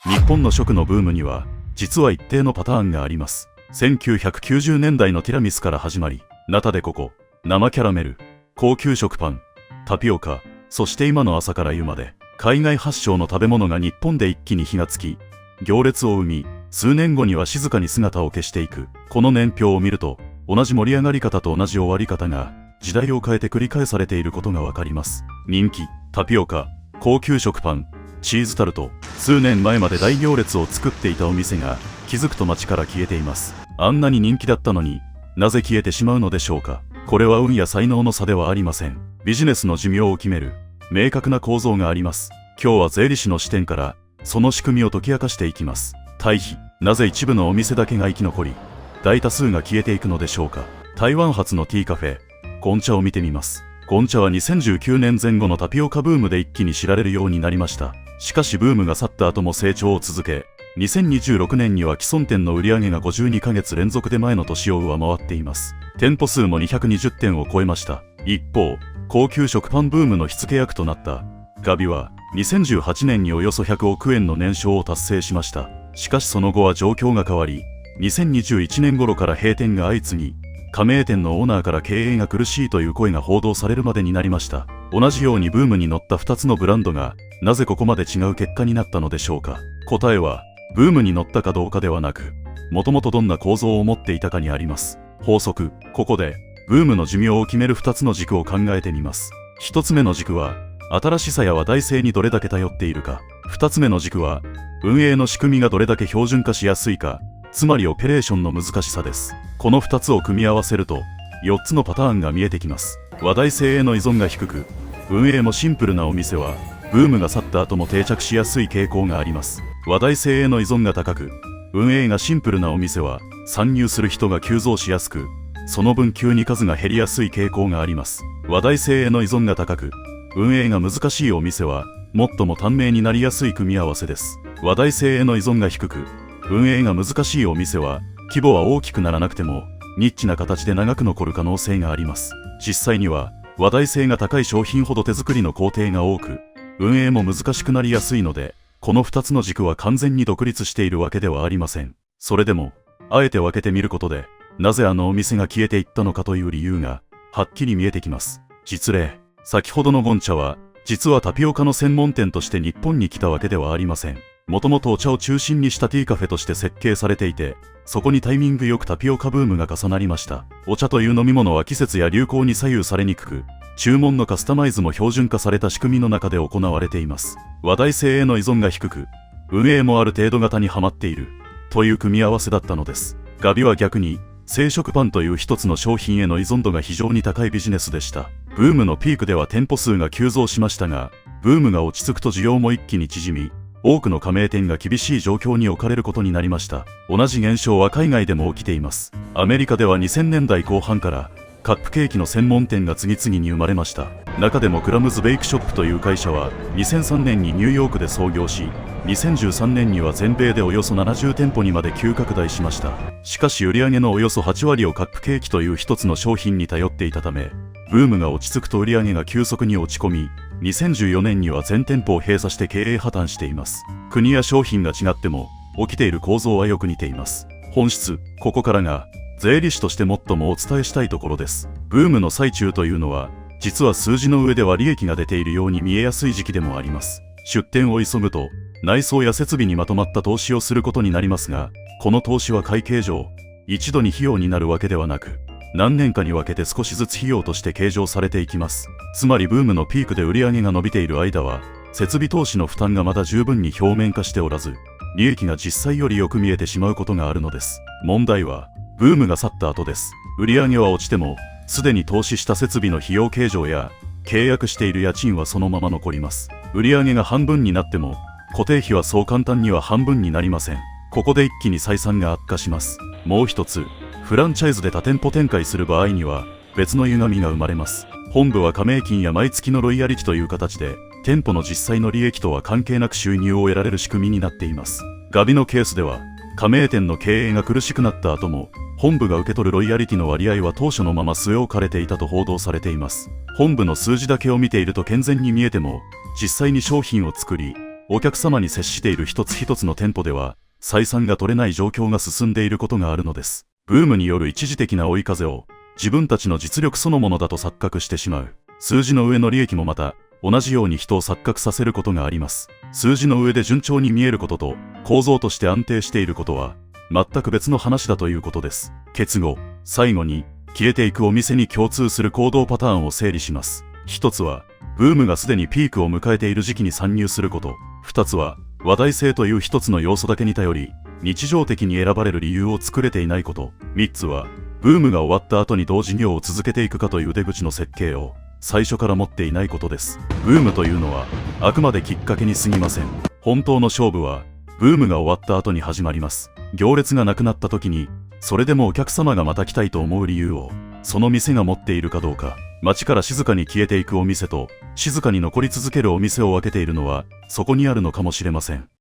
日本の食のブームには実は一定のパターンがあります。1990年代のティラミスから始まり、ナタデココ、生キャラメル、高級食パン、タピオカ、そして今の朝から夕まで、海外発祥の食べ物が日本で一気に火がつき、行列を生み、数年後には静かに姿を消していく。この年表を見ると、同じ盛り上がり方と同じ終わり方が、時代を変えて繰り返されていることがわかります。人気、タピオカ、高級食パン、チーズタルト、数年前まで大行列を作っていたお店が、気づくと街から消えています。あんなに人気だったのになぜ消えてしまうのでしょうか。これは運や才能の差ではありません。ビジネスの寿命を決める明確な構造があります。今日は税理士の視点からその仕組みを解き明かしていきます。対比、なぜ一部のお店だけが生き残り大多数が消えていくのでしょうか。台湾発のティーカフェ、ゴンチャを見てみます。ゴンチャは2019年前後のタピオカブームで一気に知られるようになりました。しかしブームが去った後も成長を続け、2026年には既存店の売上が52ヶ月連続で前の年を上回っています。店舗数も220店を超えました。一方、高級食パンブームの火付け役となったガビは2018年におよそ100億円の年商を達成しました。しかしその後は状況が変わり、2021年頃から閉店が相次ぎ、加盟店のオーナーから経営が苦しいという声が報道されるまでになりました。同じようにブームに乗った2つのブランドがなぜここまで違う結果になったのでしょうか。答えはブームに乗ったかどうかではなく、もともとどんな構造を持っていたかにあります。法則、ここでブームの寿命を決める2つの軸を考えてみます。1つ目の軸は新しさや話題性にどれだけ頼っているか。2つ目の軸は運営の仕組みがどれだけ標準化しやすいか、つまりオペレーションの難しさです。この2つを組み合わせると4つのパターンが見えてきます。話題性への依存が低く、運営もシンプルなお店はブームが去った後も定着しやすい傾向があります。話題性への依存が高く、運営がシンプルなお店は参入する人が急増しやすく、その分急に数が減りやすい傾向があります。話題性への依存が高く、運営が難しいお店は最も短命になりやすい組み合わせです。話題性への依存が低く、運営が難しいお店は規模は大きくならなくてもニッチな形で長く残る可能性があります。実際には話題性が高い商品ほど手作りの工程が多く、運営も難しくなりやすいので、この2つの軸は完全に独立しているわけではありません。それでもあえて分けてみることで、なぜあのお店が消えていったのかという理由がはっきり見えてきます。実例、先ほどのゴンチャは実はタピオカの専門店として日本に来たわけではありません。もともとお茶を中心にしたティーカフェとして設計されていて、そこにタイミングよくタピオカブームが重なりました。お茶という飲み物は季節や流行に左右されにくく、注文のカスタマイズも標準化された仕組みの中で行われています。話題性への依存が低く、運営もある程度型にはまっているという組み合わせだったのです。ガビは逆に生食パンという一つの商品への依存度が非常に高いビジネスでした。ブームのピークでは店舗数が急増しましたが、ブームが落ち着くと需要も一気に縮み、多くの加盟店が厳しい状況に置かれることになりました。同じ現象は海外でも起きています。アメリカでは2000年代後半からカップケーキの専門店が次々に生まれました。中でもクラムズベイクショップという会社は2003年にニューヨークで創業し、2013年には全米でおよそ70店舗にまで急拡大しました。しかし売上のおよそ8割をカップケーキという一つの商品に頼っていたため、ブームが落ち着くと売上が急速に落ち込み、2014年には全店舗を閉鎖して経営破綻しています。国や商品が違っても起きている構造はよく似ています。本質、ここからが税理士として最もお伝えしたいところです。ブームの最中というのは、実は数字の上では利益が出ているように見えやすい時期でもあります。出店を急ぐと内装や設備にまとまった投資をすることになりますが、この投資は会計上一度に費用になるわけではなく、何年かに分けて少しずつ費用として計上されていきます。つまりブームのピークで売上が伸びている間は、設備投資の負担がまだ十分に表面化しておらず、利益が実際よりよく見えてしまうことがあるのです。問題は、ブームが去った後です。売上は落ちても、すでに投資した設備の費用計上や、契約している家賃はそのまま残ります。売上が半分になっても、固定費はそう簡単には半分になりません。ここで一気に採算が悪化します。もう一つ、フランチャイズで多店舗展開する場合には別の歪みが生まれます。本部は加盟金や毎月のロイヤリティという形で店舗の実際の利益とは関係なく収入を得られる仕組みになっています。ガビのケースでは加盟店の経営が苦しくなった後も本部が受け取るロイヤリティの割合は当初のまま据え置かれていたと報道されています。本部の数字だけを見ていると健全に見えても、実際に商品を作りお客様に接している一つ一つの店舗では採算が取れない状況が進んでいることがあるのです。ブームによる一時的な追い風を自分たちの実力そのものだと錯覚してしまう。数字の上の利益もまた同じように人を錯覚させることがあります。数字の上で順調に見えることと構造として安定していることは全く別の話だということです。結後、最後に消えていくお店に共通する行動パターンを整理します。一つはブームがすでにピークを迎えている時期に参入すること。二つは話題性という一つの要素だけに頼り日常的に選ばれる理由を作れていないこと。三つはブームが終わった後にどう事業を続けていくかという出口の設計を最初から持っていないことです。ブームというのはあくまできっかけに過ぎません。本当の勝負はブームが終わった後に始まります。行列がなくなった時にそれでもお客様がまた来たいと思う理由をその店が持っているかどうか。街から静かに消えていくお店と静かに残り続けるお店を分けているのはそこにあるのかもしれません。